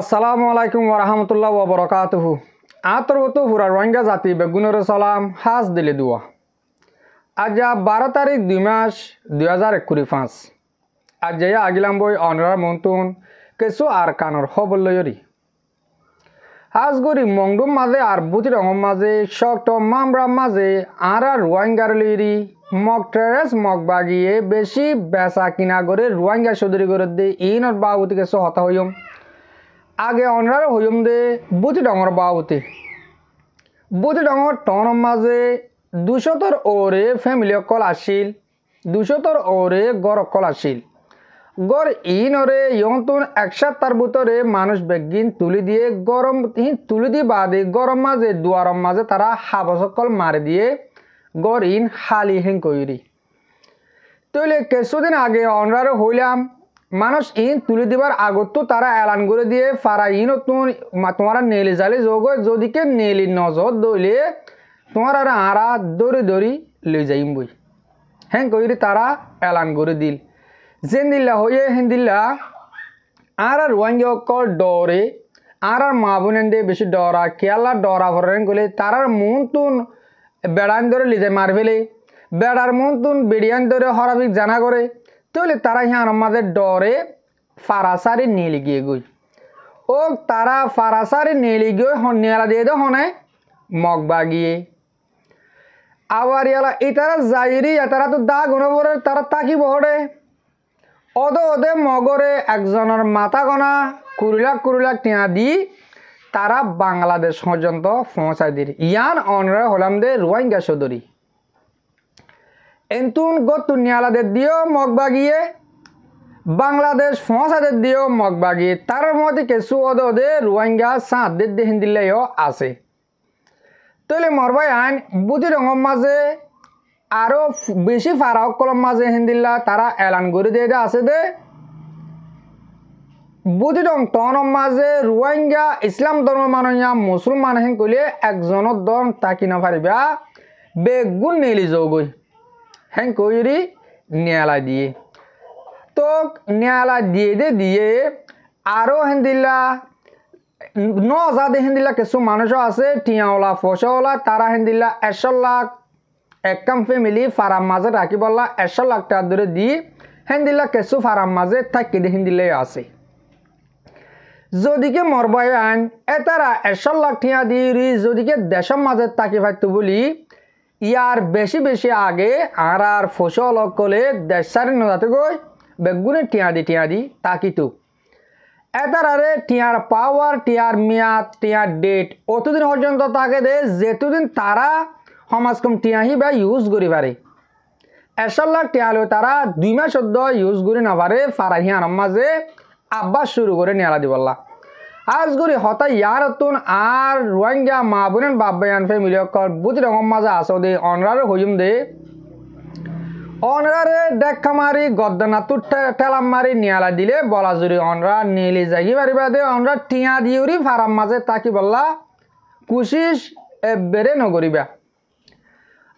আসসালামু আলাইকুম ওরহামতুল্লাহ ওবরকাতুহু। আতরবতু হুরা রোহিঙ্গা জাতি বেগুনের সালাম হাজ দিলে দুয়া। আজ 12 তারিখ 2 মাস 2025। আজ আগিলাম বই অনরার মন্তুন কিছু আর কানর খবর লয়রি হাজ গরি মংডুম মাঝে আর বুতি রঙম মাঝে শক্ত মামরাম মাঝে আর রোহিঙ্গার লইরি মগ ট্রেস মগ বাগিয়ে বেশি বেচা কিনা করে রোহিঙ্গা সদরি করে দে ইনর বাবুতি কিছু হতা হইম আগে অনরার হইম দে বুতি ডঙর বাবুতি বুতি ডঙর টনম মাঝে 200 ওরে ফ্যামিলি অকল আসিল 200 ওরে গড় অকল আসিল গড় ইনরে ইয়ন্তন একসাথে ভিতরে মানুষ বেগিন তুলি দিয়ে গরম তুলি দিয়ে বাদে গরম মাঝে দুয়ারম মাঝে তারা হাবসকল মারি দিয়ে গড় ইন হালি হেং কইরি তৈলে কিছুদিন আগে অনরার হইলাম মানুষ ইন তুলে দিবার আগত তারা এলান করে দিয়ে ফারা ইন তোমারা নেলি জালি যোগ যদিকে নেলি নজর দইলে তোমার আর আরা দৌড়ি দৌড়ি লই যাইম বই হ্যাঁ কইরি তারা এলান করে দিল যেন দিল্লা হয়ে হেন দিল্লা আর রোহিঙ্গা অকল ডরে আর মা বোনেন দে বেশি ডরা কেলা ডরা ভরেন গলে তারার মন তুন বেড়ান ধরে লিজে মার ফেলে বেড়ার মন তুন বেড়িয়ান ধরে হরাবিক জানা করে তাহলে তারা ইহার আমাদের ডরে ফারাসারি নেলি গিয়ে গই ও তারা ফারাসারি নেলি গিয়ে নেলা দিয়ে দে হনে মগবা গিয়ে আবার ইয়ালা ইতারা যাইরি তারা তো দা গুণবরে তারা তাকি বহরে ওদে মগরে একজনের মাথা গনা কুড়ি লাখ টিয়া দি তারা বাংলাদেশ পর্যন্ত পৌঁছাই দিল ইয়ান অনরা হলাম দে রোহিঙ্গা সদরি এন্তুন গতু নিয়ালাদের দিও মগবা গিয়ে বাংলাদেশ পৌঁছাদের দিও মগবা গিয়ে তার মধ্যে কিছু ওদে রোহিঙ্গা সাঁদের দিয়ে হিন্দিলেও আছে তৈলে মরবাই আইন বুদ্ধি রঙম মাঝে আরো বেশি ফারাক কলম মাঝে হিন্দিল্লা তারা এলান করে দিয়ে আছে দে বুদ্ধি রং টনম মাঝে রোহিঙ্গা ইসলাম ধর্ম মানয়া মুসলমান হেন কইলে একজনের দন তাকি না পারিবা বেগুন নেলি যাওগই হ্যাঁ কইরি ন্যায়ালয় দিয়ে তো ন্যায়ালয় দিয়ে আরও হেন্দিল্লা নজাদে হেন্দিল্লা কিছু মানুষও আছে টিয়াওয়ালা ফসাওয়ালা তারা হেন্দিল্লা 100 লাখ একম ফ্যামিলি ফারাম মাঝে রাখি বললা 100 লাখ টাকা ধরে দি হেন্দিল্লা কিছু ফারাম মাঝে থাকি দে হেন্দিল্লাই আছে যদিকে মরবাই আইন এতারা 100 লাখ টিয়া দি যদিকে দেশের মাঝে তাকি পাইতো বলি ইয়ার বেশি আগে আর ফসল কলে দেশ সারি নজাতে গই বেগুনে টিয়া দি তাকিতো এতারে টিয়ার পাওয়ার টিয়ার মেয়াদ টিয়ার ডেট অতদিন পর্যন্ত তাকে দে যেতদিন তারা সমাজকম টিয়াহি বা ইউজ করি পারে 100 লাখ টিয়া হলেও তারা 2 মাস ইউজ করি না পারে ফারাহিয়ান মাঝে আব্বাস শুরু করে নেলা দিবল্লা আজ গরি হতা ইয়ার তুন আর রোহিঙ্গা মা বোনেন বাব্বায়ান ফ্যামিলি অকল বুতি রঙম মাঝে আসো দে অনরারে হইম দে অনরারে দেখা মারি গদ্দনা তু ঠেলাম মারি নিয়ালা দিলে বলা জুড়ি অনরা নেলি জাগি পারিবা দে অনরা টিয়া দিউরি ফারাম মাঝে তাকি বললা কুশিস বেড়ে নগরিবা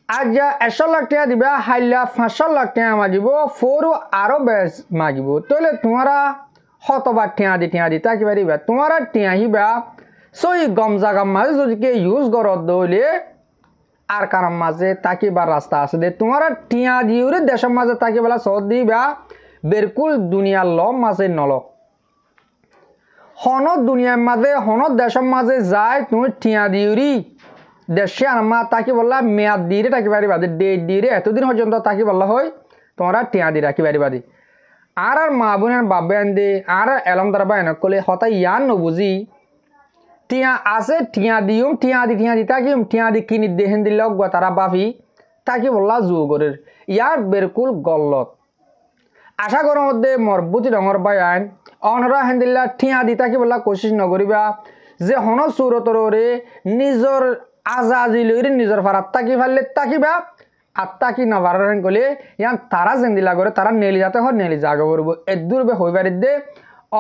আজ 100 লাখ টাকা দিবা হাইলা 500 লাখ টাকা মাগিব ফোরু আরো বেশ মাগিব তাহলে তোমারা শতবার টিয়া দি তাকি পারিবা তোমারা টিয়া হিবা সই গম জাগাম মাঝে যদি ইউজ করত দইলে আর কারণ মাঝে তাকিবার রাস্তা আছে দে তোমারা টিয়া দিউরে দেশের মাঝে তাকিবেলা সদ দিবা বেরকুল দুনিয়ার লম মাঝে নল হনত দুনিয়ার মাঝে হনত দেশের মাঝে যায় তুমি টিয়া দিউরি দেশে আনমা তাকি বললা মেয়াদ দিয়ে তাকি পারিবা দে ডেট দিয়ে এতদিন পর্যন্ত তাকি বললা হয় তোমরা টিয়া দি রাখি পারিবা দি আর মা বোনের বাব্বান দে আর এলম দারবা এনক কলে হতা ইয়ান নবুঝি টিয়া আছে টিয়া দিম টিয়া দি তাকিম টিয়া দি কিনি দেহেন দিল তারা বাফি তাকি বললা যুগরের ইয়ার বেরকুল গল্লত আশা করার মধ্যে মরবুতি রঙর বাই আইন অনরা হেন্দিল্লা টিয়া দি তাকি বললা কোশিশ নকরিবা যে হন সুরতরে নিজর আজাজি লইরে নিজর ফারাত তাকি ফারলে তাকিবা আর তাকি না পারেন কলে ইয়ান তারা জেন্দিলা করে তারা নেলি যাতে হয় নেলি জাগে করব এদূর বে হইবার দে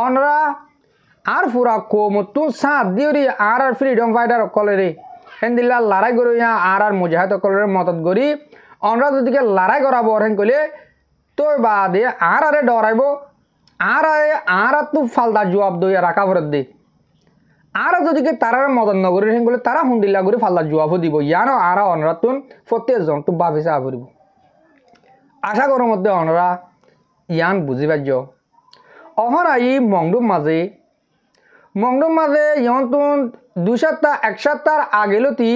অনরা আর পুরা কোমতু সাত দিওরি আর ফ্রিডম ফাইটার কলেরে হেন্দিল্লা লড়াই করি আর মুজাহিদ কলের মদত করি অনরা যদিকে লড়াই করাবো হেন কলে তো বাদে আর ডরাইব আর তু ফালদা জবাব দইয়া রাখা ফেরত দে আর যদি তারার মদন নগরের হেঙ্গলে তারা হুন্দিল্লা করে ফাল্লা জুয়াফো দিব ইয়ানো আরা অনরাতুন প্রত্যেকজন তো ভাবিছে আবরিব আশা করার মধ্যে অনরা ইয়ান বুঝি পার্য অহর আই মংডুম মাঝে ইয়ন্তুন 2 সপ্তাহ 1 সপ্তাহ আগেলতি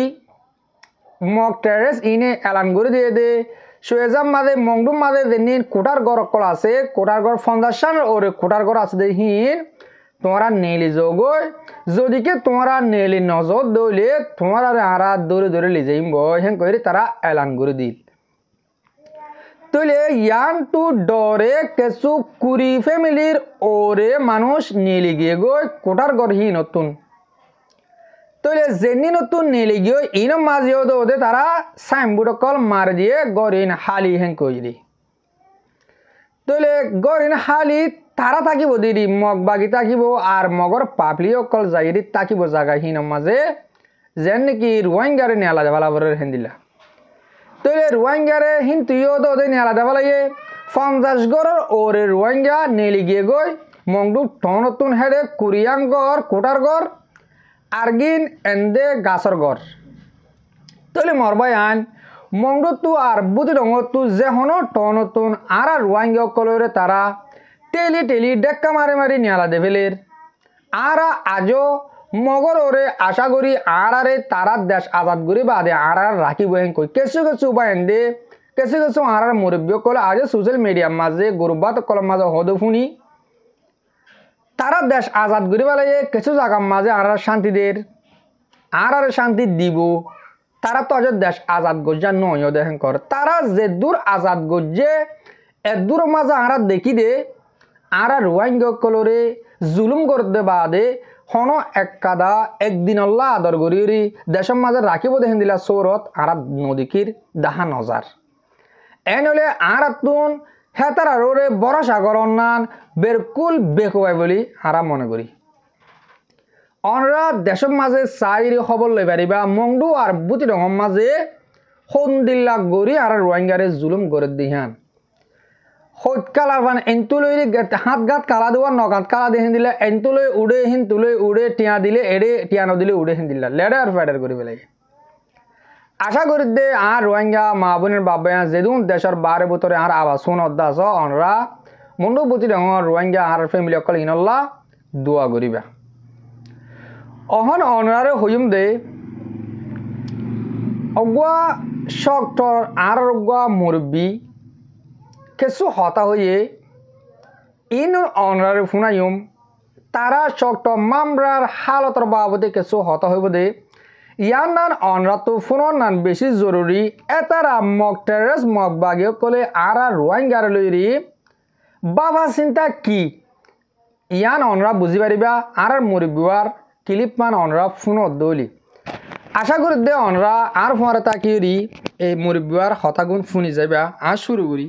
মক টেরেস ইনে এলান করে দিয়ে দে সুয়েজাম মাঝে মংডুম মাঝে যেন কোটার ঘর অকল আছে কোটার ঘর 50 ওরে কোটার ঘর আছে দে হিন তোমরা নেলি যোগই যদিকে তোমরা নেলি নজর দইলে তোমরা আরা দৌড়ে দৌড়ে লি যাইম হেন করে তারা এলান করে দিল তইলে ইয়ান টু ডরে কেসু কুরি ফ্যামিলির ওরে মানুষ নেলি গিয়ে গই কোটার ঘর হি নতুন তইলে যেনি নতুন নেলি গিয়ে ইন মাঝেও দে তারা সাইনবোর্ড কল মার দিয়ে গরিন হালি হেন কইরি তইলে গরিন হালি তারা থাকিব দিদি মগ বাগি থাকিব আর মগর পাপলি অকল যাইরি থাকিব জায়গা হিন মাঝে যেন নাকি রোহিঙ্গারে নেলা যাবালা বরের হেন্দিলা তইলে রোহিঙ্গারে হিন তুইও তো ওদের নেলা যাবালাইয়ে 50 গড়ের ওরে রোহিঙ্গা নেলি গিয়ে গই মংডু টনতুন হেডে কুরিয়াং গড় কোটার গড় আরগিন এন্দে গাছর গড় তইলে মরবাই আন মংডু তু আর বুদ্ধি ডঙ্গ তু যে হনো টনতুন আর রোহিঙ্গা অকলরে তারা টেলি ডেক্কা মারি নিয়ালা দেভেলের আরা আজও মগর ওরে আশা করি আরে তারা দেশ আজাদ করি বাদে আর রাখিব হেন কই কিছু বা এন্দে কিছু আর মুরব্বী কলে আজ সোশ্যাল মিডিয়ার মাঝে গরুবাত কলম মাঝে হদ শুনি তারা দেশ আজাদ করি পেলাই কিছু জায়গার মাঝে আর শান্তি দের আর শান্তি দিব তারা তো আজ দেশ আজাদ গজ্জা নয় দেখেন কর তারা যে দূর আজাদ গজ্জে এদূর মাঝে আর দেখি দে আর রোহিঙ্গা কলরে জুলুম করতে বাদে হন একাদা একদিন আল্লাহ আদর করি দেশের মাঝে রাখিব দেখেন দিলা সৌরত আর নদীকির দাহা নজার এনলে আর তুন হেতার আরে বড় সাগর অন্যান বেরকুল বেকুয়াই বলি আরা মনে করি অনরা দেশের মাঝে চাইরি খবর লই পারিবা মংডু আর বুতি রঙের মাঝে সন্দিল্লা গড়ি আর রোহিঙ্গারে জুলুম করে দিহান হইত কালার বান এন্তুলৈ হাত গাত কালা দেওয়ার নগাত কালা দিয়ে দিলে এন্তুলৈ উড়ে হিন তুলৈ উড়ে টিয়া দিলে এড়ে টিয়া নদিলে উড়ে হিন দিলা লেডার ফেডার করে পেলাই আশা করি দে আর রোহিঙ্গা মা বোনের বাবা যেদুন দেশের বারে ভিতরে আর আবার শুন অদ্দাস অনরা মন্ডু বুতি ডাঙর রোহিঙ্গা আর ফ্যামিলি অকল ইনল্লা দোয়া করিবা অহন অনরারে হইম দে অগুয়া শক্টর আর অগুয়া মুরব্বী কিছু হতা হয়ে ইন অনরারে ফুনাইম তারা শক্ত মামরার হালতর বাবদে কিছু হতা হইব দে ইয়ার নান অনরা তো ফোনের নান বেশি জরুরি এতারা মক টেরেস মক বাগিয়ে কলে আর রোহিঙ্গার লইরি বাবা চিন্তা কি ইয়ান অনরা বুঝি পারিবা আর মুরব্বীর ক্লিপ মান অনরা ফোনত দলি আশা করি দে অনরা আর ফোয়ারে তাকিয়ে এই মুরব্বীর হতাগুণ শুনি যাবা আর শুরু করি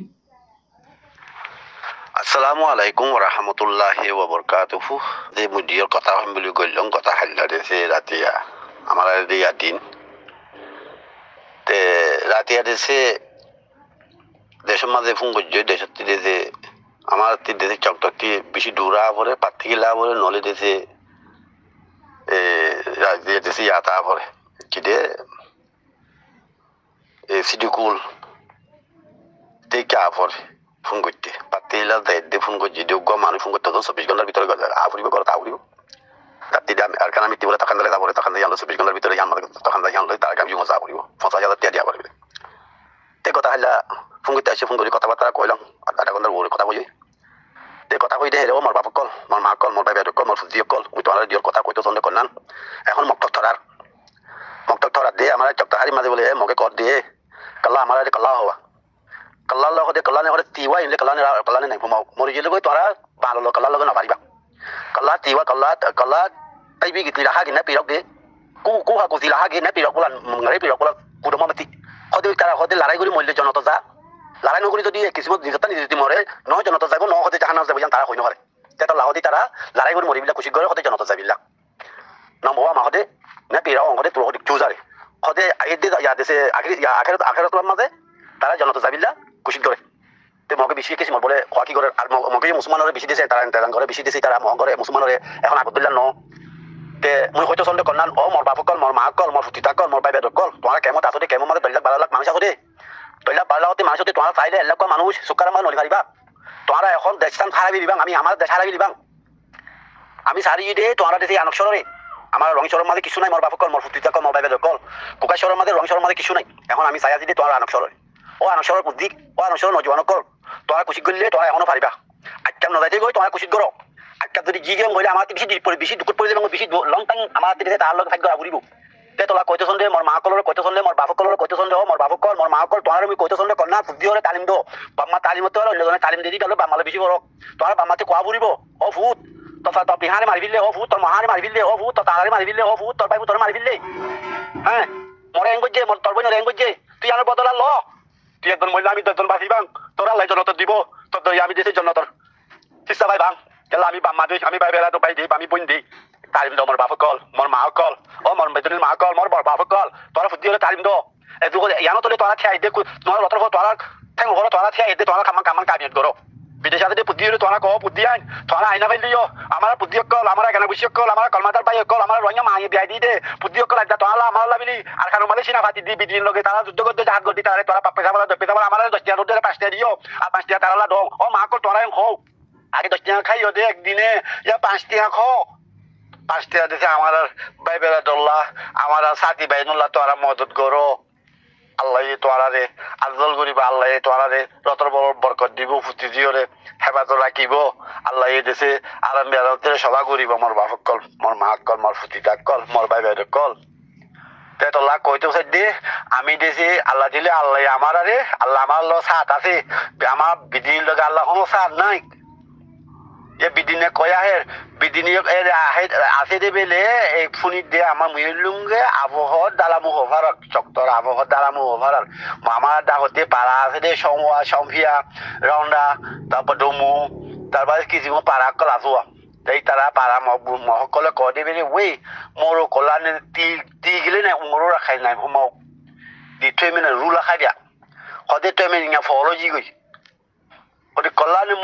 আসসালামু আলাইকুম রহমতুল্লাহি ওয়া বারাকাতুহু যে মুদিয়র কথা হইম বলি কইলং কথা হাল্লা দেছে রাতিয়া আমার দিয়া দিন তে রাতিয়া দেছে দেশের মাঝে ফোন করছে দেশের দেশে আমার দেশে চকটকি বেশি দূরা পরে পাত্তিকিলা পরে নলে দেশে রাজদিয়া দেশে ইয়াতা পরে কিদে সিডিকুল টেকা পরে ফোন করতে পাতিলা দায়িত্বে ফোন করছি যোগ্য মানুষ ফোন করতে 24 ঘন্টার ভিতরে আফরিব করে আফরিব রাত্রি আর কারণ আমি বলে তখন দিলে তারপরে তখন জানলো 24 ঘন্টার ভিতরে জানলো তখন জানলো তার আমি মজা করিব 50,000 টাকা দিয়া পারবে তে কথা হইলা ফোন করতে আসে ফোন করে কথাবার্তা কইলাম আধা ঘন্টার ওরে কথা কই তে কথা কই দে হেরো মোর বাপ কল মোর মা কল মোর ভাই কল মোর ফুজি কল ওই তো আমার দিওর কথা কইতো সন্দেহ করলাম এখন মক্তক ধরার দিয়ে আমার চক্তাহারি মাঝে বলে মকে কর দিয়ে কাল্লা আমার কাল্লা হওয়া কাল্লা লগে কাল্লা নে করে তিওয়া ইলে কাল্লা নে নাই মরি গেলে কই তোরা ভালো লোক কাল্লা লগে না পারিবা কাল্লা তিওয়া কাল্লা তাই বি গিতি রাহা গিনা পিরক দে কু হা কুতি রাহা গিনা পিরক বলা ngare পিরক বলা কুদমতি হদে তারা হদে লড়াই করি মল্লে জনতা যা লড়াই নকরি যদি কিসমত নিজতা নিজে মরে ন জনতা যাব ন হদে জাহান যাব জান তারা হই নরে তেতা লাহদি তারা লড়াই করি মরিবিলা খুশি করে হদে জনতা যাবিলা নম্বর মা হদে না পিরাও হদে তোর হদে চুজারে হদে আইদে ইয়া দেশে আখেরাত মাঝে তারা জনতা যাবিলা খুশি করে তে মকে বেশি কিছু বলে কি করে আর মকে মুসলমানরে বেশি দিছে তারা তারা ঘরে বেশি দিছে তারা মহ করে মুসলমানরে এখন আগত দিলা ন তে মই হয়তো চলতে কন্যান ও মোর বাপ কল মোর মা কল মোর ফুটিতা কল মোর বাইবে কল তোমার কেমন আসতে কেমন মানে 12 লাখ মানুষ আসতে 12 লাখ মানুষ আসতে তোমার চাইলে এলাকা মানুষ সুকার মান নলি পারিবা তোমরা এখন দেশটান খারাপই দিবাং আমি আমার দেশ হারাবি দিবাং আমি সারি দে তোমরা দেশে আনকশরে আমার রং শরম মাঝে কিছু নাই মোর বাপ কল মোর ফুটিতা কল মোর বাইবে কল কোকা শরম মাঝে রং শরম মাঝে কিছু নাই এখন আমি চাই যদি তোমরা আনকশরে ও আনকশরের বুদ্ধি ও আনকশরের নজওয়ান কল তোমরা কুশি করলে তোমরা এখনো পারিবা আজকাল নজাইতে গই তোমরা কুশি করো আজকাল যদি গিয়ে গেলে আমার বেশি দুঃখ পড়ে যাবে বেশি লং টাইম আমার দেশে তার লোক ভাগ্য ঘুরিব তে তোলা কইতে সন্দেহ মোর মা কলর কইতে সন্দেহ মোর বাপ কলর কইতে সন্দেহ মোর বাপ কল মোর মা কল তোমরা আমি কইতে সন্দেহ কর না বুদ্ধি হলে তালিম দো বাম্মা তালিম হতে হলে অন্যজনে তালিম দিয়ে গেল বাম্মালে বেশি বড় তোমরা বাম্মাতে কোয়া ঘুরিব ও ভূত তোর বিহারে মারি ফেললে ও ভূত তোর মহারে মারি ফেললে ও ভূত তোর তাহারে মারি ফেললে ও ভূত তোর ভাই তোর মারি ফেললে হ্যাঁ মরে এং করছে তোর বোন এং করছে তুই আমার বদলা ল তুই একজন মহিলা আমি 10 জন বাঁচি বাং তোরা লাই জনতর দিব তোর আমি দেশে জনতর চিস্তা ভাই বাং গেল আমি বাম্মা দিই আমি ভাই বেড়া তো পাই দিই আমি বোন দিই তালিম দো মোর বাপ কল মোর মা কল ও মোর বেতনের মা কল মোর বাপ কল তোরা ফুটি হলে তালিম দো এটুকু ইয়ানো তোলে তোরা খেয়ে দে তোমার লতর তোরা ঠেং হলো তোরা খেয়ে দে তোরা কামান কামিয়ে করো বিদেশে যদি বুদ্ধি হলে তোরা কহ বুদ্ধি আইন তোরা আইনা ফেলিও আমার বুদ্ধি কল আমার এখানে বুঝি কল আমার কলমাতার ভাই কল আমার রঙা মাই বিয়াই দি দে বুদ্ধি কল আজ তোরা আমার লাভিলি আর কারণ মানে সিনা ফাতি দি বিদিন লগে তারা যুদ্ধ করতে হাত গতি তারা তোরা পেশা বলা আমার 10 টাকা রোদে 5 টাকা দিও আর 5 টাকা তারা দাও ও মা কল তোরা খাও আগে 10 টাকা খাইও দে একদিনে ইয়া 5 টাকা খাও 5 টাকা দিছে আমার ভাই বেড়াদুল্লাহ আমার সাথী বাইনুল্লাহ তোরা মদত করো আল্লাহ তোরা রে আজল করিব আল্লাহ তোরা রে রতর বড় বরকত দিব ফুটি দিওরে হেফাজত রাখিব আল্লাহ দেশে আরাম বেড়াতে সভা করিব মোর বাপ কল মোর মা কল মোর ফুটিতা কল মোর ভাই ভাই কল তেতলা কইতে দে আমি দেশে আল্লাহ দিলে আল্লাহ আমার আরে আল্লাহ আমার লো সাথ আছে আমার বিদিন লগে আল্লাহ কোনো সাথ নাই যে বিদিনে কয়া হের বিদিনে আছে দে বেলে এই ফুনি দে আমার মুইলুঙ্গে আবহাওয়ার দালামু হভারক চক্তর আবহাওয়ার দালামু হভারক আমার দাহতে পাড়া আছে দে সমুয়া সম্ফিয়া রন্ডা তারপর ডমু তারপর কিছু পাড়া কল আসুয়া তাই তারা পাড়া মহকলে ক দে বেলে ওই মোর কলানে তি গেলে না মোরও রাখাই নাই হোমাও দি থৈ মানে রু রাখাই দিয়া সদে থৈ মানে ইয়া ফলজি গই ওই কলানি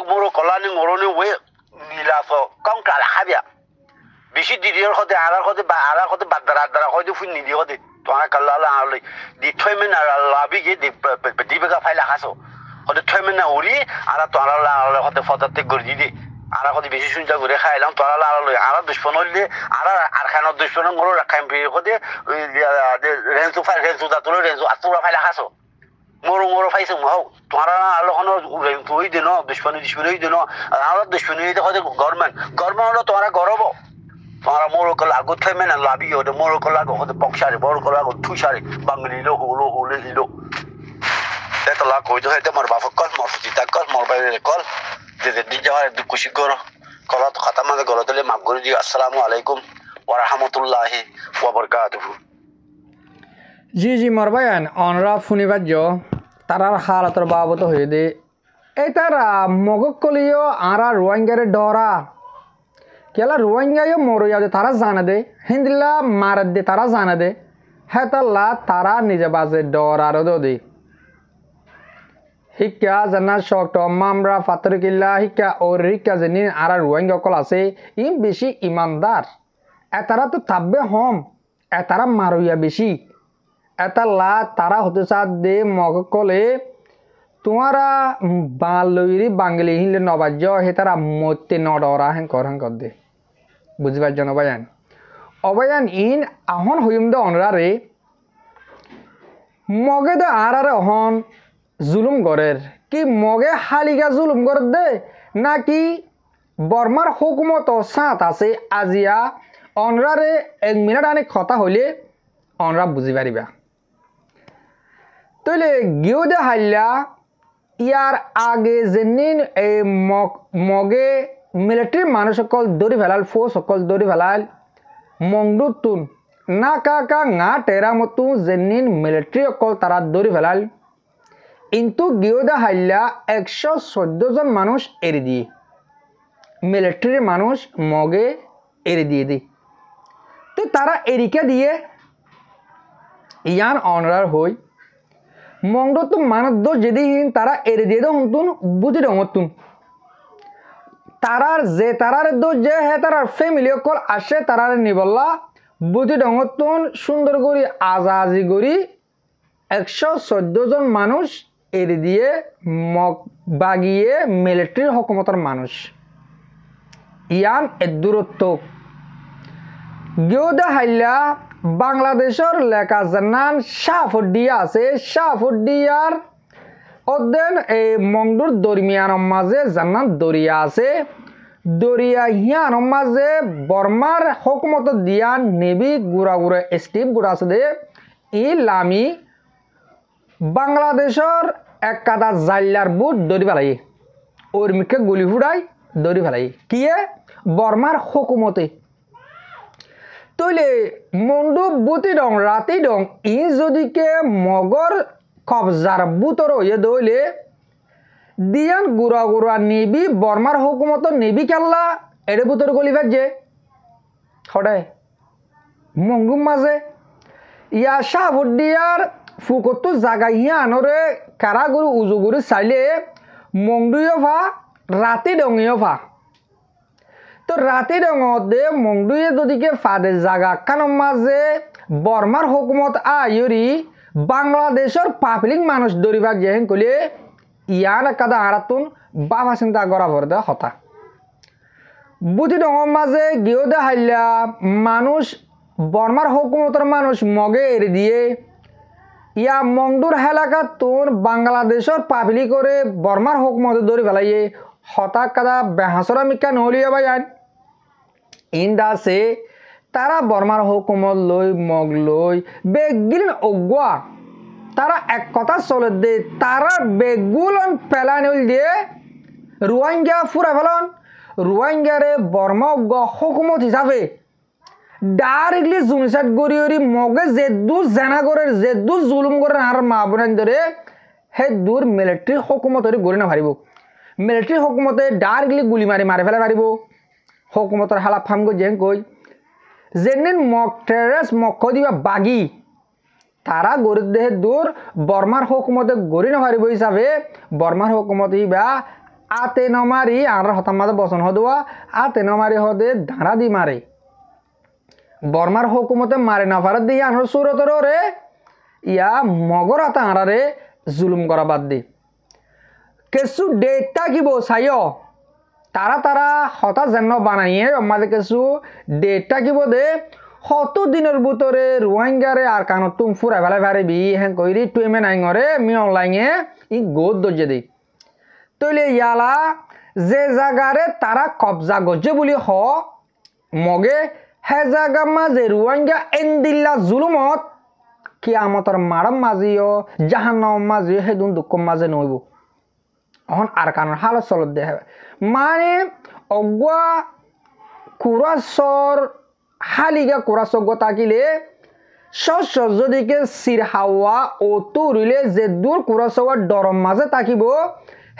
মোরো কলানি মোরনি ওয়ে নীলাফ কংকা রাখাবিয়া বেশি দিদির হতে আড়ার হতে বাদ্দারা হয়তো ফুল নিদি হতে তোমার কাল্লা আড়লে দি থৈ মেন লাভি গিয়ে দি বেগা ফাইলা খাসো হতে থৈ মেন উড়ি আর তোমার আড়লে হতে ফদাতে গড়ি দি আর হতে বেশি শুনটা করে খাইলাম তোমার আড়লে আর দুশ্মন হইলে আর খানোর দুশ্মন মোরো রাখাই হতে রেঞ্জু দাতুলো রেঞ্জু আতুরা ফাইলা খাসো মোরো ফাইছো মাও তোমরা আলো কোনো তুই দিন দুশ্মনী দিন আর দুশ্মনী হতে গভর্নমেন্ট তোমরা গরব তোমরা মোরো কল আগত খাই মেনা লাভি হতে মোরো কল আগ হতে বক্সারে বড় কল আগ থুসারে বাঙালি লো হলে হিলো তেতলা কইতো হইতে মোর বাপ কল মোর ফুটিতা কল মোর বাইরে কল যে দিন যাওয়ার খুশি করো কলা তো খাতা মাঝে গলা দিলে মাফ করে দিও আসসালামু আলাইকুম ওয়া রাহমাতুল্লাহি ওয়া বারাকাতুহু জি জি মরবায়ান অনরা ফুনিবাজ্য তারার হালাতর বাবত হয়ে দে এই তারা মগক কলিও আরা রোহিঙ্গারে ডরা কেলা রোহিঙ্গাও মরইয়া দে তারা জানা দে হিন্দিলা মারাত দে তারা জানা দে হেতাল্লা তারা নিজে বাজে ডরার দে শিক্ষা জানা শক্ত মামরা ফাতর কিল্লা শিক্ষা ও রিক্ষা যেনি আরা রোহিঙ্গা কল আছে ই বেশি ইমানদার এতারা তো থাকবে হম এতারা মারইয়া বেশি এতাল্লা তারা হতে চাঁদ দে মগ কলে তোমারা বাংলি বাঙালি হিলে নবাজ্য হে তারা মতে নডরা হেন কর দে বুঝবার জন্য অবয়ান অবয়ান ইন আহন হইম দে অনরারে মগে দে আরারে অহন জুলুম গরের কি মগে হালিগা জুলুম গর দে নাকি বর্মার হুকুমত সাঁত আছে আজিয়া অনরারে 1 মিনিট আনে কথা হইলে অনরা বুঝি পারিবা তইলে গিয়ে দে হাইলা ইয়ার আগে যেনিন এই মগে মিলিটারি মানুষ সকল দৌড়ি ফেলাল ফো সকল দৌড়ি ফেলাল মংডুতুন না কাকা না টেরা মতো যেনিন মিলিটারি সকল তারা দৌড়ি ফেলাল কিন্তু গিয়ে দে হাইলা 114 জন মানুষ এড়ি দিয়ে মিলিটারি মানুষ মগে এড়ি দিয়ে দি তো তারা এরিকা দিয়ে ইয়ান অনার হই মংডত মানদ যেদিন তারা এড়ে দিয়ে হতুন বুঝে রঙতুন তারার যে তারার দোষে হে তারার ফ্যামিলি অকল আসে তারার নিবল্লা বুদ্ধি ডঙতন সুন্দর করি আজাজি করি 114 জন মানুষ এর দিয়ে মগ বাগিয়ে মিলিটারি হকুমতের মানুষ ইয়ান এর দূরত্ব গিয়েও দেখাইলা বাংলাদেশের লেখা জানান শাহফুদ্দিয়া আছে শাহফুদ্দিয়ার অধ্যয়ন এই মংডুর দরমিয়ানের মাঝে জানান দরিয়া আছে দরিয়া হিয়ানের মাঝে বর্মার হকুমত দিয়া নেবি গুড়া গুড়া স্টিপ গুড়া আছে দে ই লামি বাংলাদেশের এক কাদা জাইলার বুট দড়ি ফেলাই ওর মুখে গুলি ফুড়াই দড়ি ফেলাই কিয়ে বর্মার হকুমতে তৈলে মন্ডু বুতি ডং রাতি ডং ই যদিকে মগর কবজার বুতর হয়ে দইলে দিয়ান গুড়া গুড়া নেবি বর্মার হকুমত নেবি খেললা এড়ে বুতর গলি ফেলছে হঠাৎ মঙ্গুম মাঝে ইয়া শাহফুদ্দিয়ার ফুকতো জাগা ইয়া আনরে কারা গরু উজু গরু চাইলে মংডুইও ফা রাতি ডঙিও ফা তো রাতি ডঙতে মংডুয়ে যদিকে ফাদে জাগা কানোর মাঝে বর্মার হুকুমত আয়রি বাংলাদেশের পাবলিক মানুষ দরিবার যেহেন কলে ইয়ান কাদা আরাতুন বাবা চিন্তা করা ভরদে হতা বুদ্ধি ডঙর মাঝে গিয়েও দেখাইলা মানুষ বর্মার হুকুমতের মানুষ মগে এড়ে দিয়ে ইয়া মংডুর এলাকা তোর বাংলাদেশের পাবলিক করে বর্মার হুকুমতে দৌড়ি ফেলাইয়ে হতা কাদা বেহাসরা মিকা নহলিয়ে ভাই আন ইন্দা আছে তারা বর্মার হুকুমত লই মগ লই বেগিন অগুয়া তারা এক কথা চলে দে তারা বেগুলন পেলানিল দিয়ে রোহিঙ্গা ফুরা ফেলন রোহিঙ্গারে বর্মা অগুয়া হুকুমত হিসাবে ডাইরেক্টলি জুনিসাইড গড়ি মগে যে দূর জেনা করে যে দূর জুলুম করে আর মা বোন ধরে হে দূর মিলিটারি হুকুমত গড়ি না পারিব মিলিটারি হুকুমতে ডাইরেক্টলি গুলি মারি মারি ফেলে পারিব হুকুমতর হালা ফাম গো যেন কই যেদিন মক টেরেস মক দিবা বাগি তারা গড়ি দেহে দূর বর্মার হুকুমতে গড়ি না পারিব হিসাবে বর্মার হুকুমত ইবা আতে নমারি আর হতাম মাঝে বসন হদুয়া আতে নমারি হদে ধারা দি মারে বর্মার হুকুমতে মারে না পারে দিয়ে আনার সুরতর রে ইয়া মগর হাতে আঁড়ারে জুলুম করা বাদ দি কিছু ডেটটা কিব চাইও তারা তারা হতা যেন বানাইয়ে আমাদের কিছু ডেটটা কিব দে কত দিনের ভিতরে রোহিঙ্গারে আর কানত তুম ফুরা ফেলে পারিবি হ্যাঁ কইরি তুই মে নাইঙরে মি অনলাইনে ই গোদ দর্জে দি তৈলে ইয়ালা যে জায়গারে তারা কবজা গজ্জে বুলি হ মগে হে জায়গা মাঝে রোহিঙ্গা এন্দিল্লা জুলুমত কিয়ামতর মারাম মাঝিও জাহান্নাম মাঝিও হেদুন দুঃখ মাঝে নইব এখন আর কারণ হালত চলত দে মানে অগুয়া কুরাসর হালিগা কুরাসজ্ঞ তাকিলে শস্য যদিকে চির হাওয়া ও তুরিলে যে দূর কুরাসওয়ার ডরম মাঝে তাকিব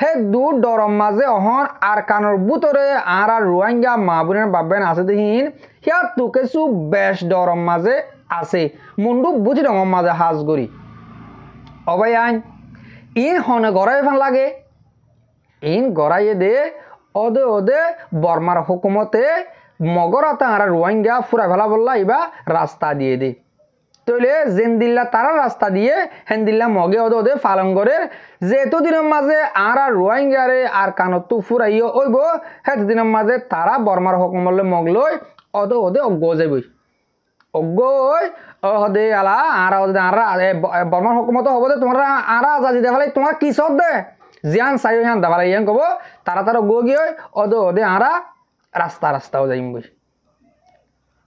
হে দূর ডরম মাঝে অহন আর কানোর বুতরে আর রোহিঙ্গা মা বোনের বাবেন আছে দেহিন হিয়া তু কিছু বেশ ডরম মাঝে আছে মুন্ডু বুঝি ডঙর মাঝে হাজ গরি অবাই আইন ইন হনে গড়াই ফান লাগে ইন গড়াইয়ে দে অদে অদে বর্মার হুকুমতে মগরাতে আর রোহিঙ্গা ফুরা ফেলা বললা ইবা রাস্তা দিয়ে দে তইলে যেন দিল্লা তারা রাস্তা দিয়ে হেন দিল্লা মগে অদে অদে ফালঙ্গরের যেহেতু দিনের মাঝে আর রোহিঙ্গারে আর কানত ফুরাইও ওইব হেতু দিনের মাঝে তারা বর্মার হুকুমলে মগ লই অদে অদে অজ্ঞ যাইবই অজ্ঞ হদে আলা আর বর্মার হুকুমত হব দে তোমরা আর আজাদি দেখালে তোমার কি সব দে জিয়ান চাইও হিয়ান দাবালাই ইয়ান কব তারা তারা গো গিয়ে অদে অদে আরা রাস্তা রাস্তাও যাইম বই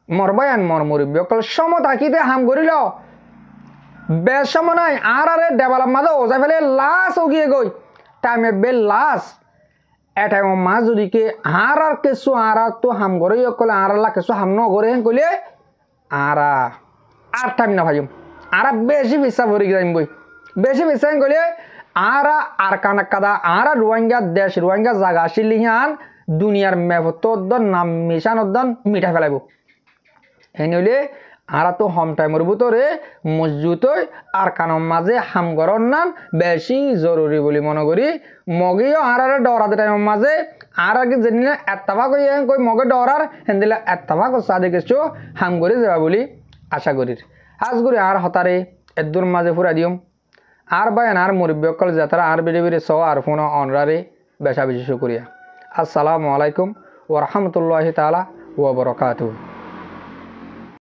মরবায়ান মর মরিবি অকল সম থাকিতে হাম করিল বেসম নাই আর আরে ডেভেলপ মাঝে ওজাই ফেলে লাশ ওগিয়ে গই টাইমে বে লাশ এটাই মা যদি কে আর কিছু আর তো হাম করে অকলে আর কিছু হাম ন করে হেন কইলে আর টাইম না ভাইম আর বেশি বিশ্বাস ভরি যাইম বই বেশি বিশ্বাস কইলে আর কানা কাদা আর রোহিঙ্গা দেশ রোহিঙ্গা জায়গা আসিলি হান দুনিয়ার মেভত নাম মিশান মিঠা ফেলাইব এনে হলে আর তো হম টাইমের ভিতরে মজবুত আর কানম মাঝে হামগরর নাম বেশি জরুরি বলে মনে করি মগিও আর ডরাতে টাইমের মাঝে আর আগে জেনে এত্তাফাক কই মগে ডরার হেন্দিলে এত্তাফাক সাদে কিছু হাম করে যাবা বলি আশা করি আজ করে আর হতারে এদুর মাঝে ফুরা দিম আর বায়ান আর মুরব্বীকল যাতারা আর বেড়ে বেড়ে সহ আর ফোন অনরারে বেশা বেশি শুক্রিয়া আসসালামু আলাইকুম ওয়া রাহমাতুল্লাহি তাআলা ওয়া বারাকাতুহু।